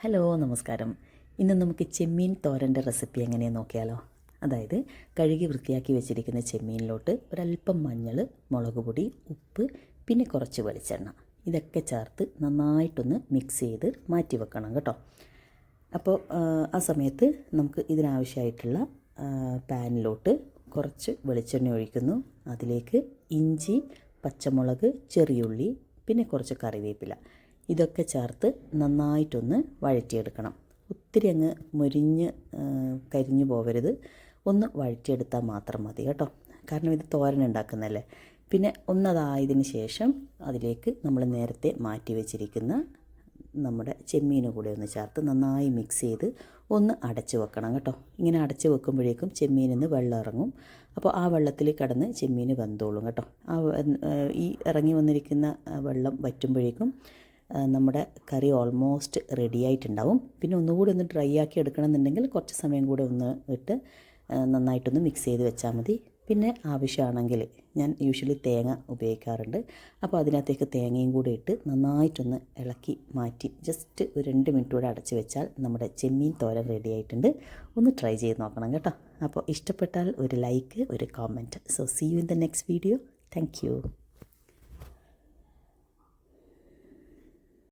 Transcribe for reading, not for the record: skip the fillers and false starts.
Hello നമസ്കാരം. ഇന്ന് നമുക്ക് ചെമ്മീൻ തോരൻ്റെ റെസിപ്പി എങ്ങനെയാണെന്ന് നോക്കിയാലോ. അതായത് കഴുകി വൃത്തിയാക്കി വെച്ചിരിക്കുന്ന ചെമ്മീനിലോട്ട് ഒരല്പം മഞ്ഞൾ, മുളക് പൊടി, ഉപ്പ്, പിന്നെ കുറച്ച് വെളിച്ചെണ്ണ ഇതൊക്കെ ചേർത്ത് നന്നായിട്ടൊന്ന് മിക്സ് ചെയ്ത് മാറ്റി വെക്കണം കേട്ടോ. അപ്പോൾ ആ സമയത്ത് നമുക്ക് ഇതിനാവശ്യമായിട്ടുള്ള പാനിലോട്ട് കുറച്ച് വെളിച്ചെണ്ണ ഒഴിക്കുന്നു. അതിലേക്ക് ഇഞ്ചി, പച്ചമുളക്, ചെറിയുള്ളി, പിന്നെ കുറച്ച് കറിവേപ്പില ഇതൊക്കെ ചേർത്ത് നന്നായിട്ടൊന്ന് വഴറ്റിയെടുക്കണം. ഒത്തിരി അങ്ങ് മുരിഞ്ഞ് കരിഞ്ഞു പോകരുത്, ഒന്ന് വഴറ്റിയെടുത്താൽ മാത്രം മതി കേട്ടോ. കാരണം ഇത് തോരൻ ഉണ്ടാക്കുന്നതല്ലേ. പിന്നെ ഒന്നതായതിന് ശേഷം അതിലേക്ക് നമ്മൾ നേരത്തെ മാറ്റി വെച്ചിരിക്കുന്ന നമ്മുടെ ചെമ്മീൻ കൂടെ ഒന്ന് ചേർത്ത് നന്നായി മിക്സ് ചെയ്ത് ഒന്ന് അടച്ച് വെക്കണം കേട്ടോ. ഇങ്ങനെ അടച്ച് വെക്കുമ്പോഴേക്കും ചെമ്മീനിൽ നിന്ന് വെള്ളം ഇറങ്ങും. അപ്പോൾ ആ വെള്ളത്തിൽ കിടന്ന് ചെമ്മീൻ വെന്തോളും കേട്ടോ. ഈ ഇറങ്ങി വന്നിരിക്കുന്ന വെള്ളം വറ്റുമ്പോഴേക്കും നമ്മുടെ കറി ഓൾമോസ്റ്റ് റെഡി ആയിട്ടുണ്ടാവും. പിന്നെ ഒന്നുകൂടി ഒന്ന് ഡ്രൈ ആക്കി എടുക്കണമെന്നുണ്ടെങ്കിൽ കുറച്ച് സമയം കൂടെ ഒന്ന് ഇട്ട് നന്നായിട്ടൊന്ന് മിക്സ് ചെയ്ത് വെച്ചാൽ മതി. പിന്നെ ആവശ്യമാണെങ്കിൽ ഞാൻ യൂഷ്വലി തേങ്ങ ഉപയോഗിക്കാറുണ്ട്. അപ്പോൾ അതിനകത്തേക്ക് തേങ്ങയും കൂടി ഇട്ട് നന്നായിട്ടൊന്ന് ഇളക്കി മാറ്റി ജസ്റ്റ് ഒരു 2 മിനിറ്റ് കൂടെ അടച്ച് വെച്ചാൽ നമ്മുടെ ചെമ്മീൻ തോരൻ റെഡി ആയിട്ടുണ്ട്. ഒന്ന് ട്രൈ ചെയ്ത് നോക്കണം കേട്ടോ. അപ്പോൾ ഇഷ്ടപ്പെട്ടാൽ ഒരു ലൈക്ക്, ഒരു comment. So see you in the next video. Thank U.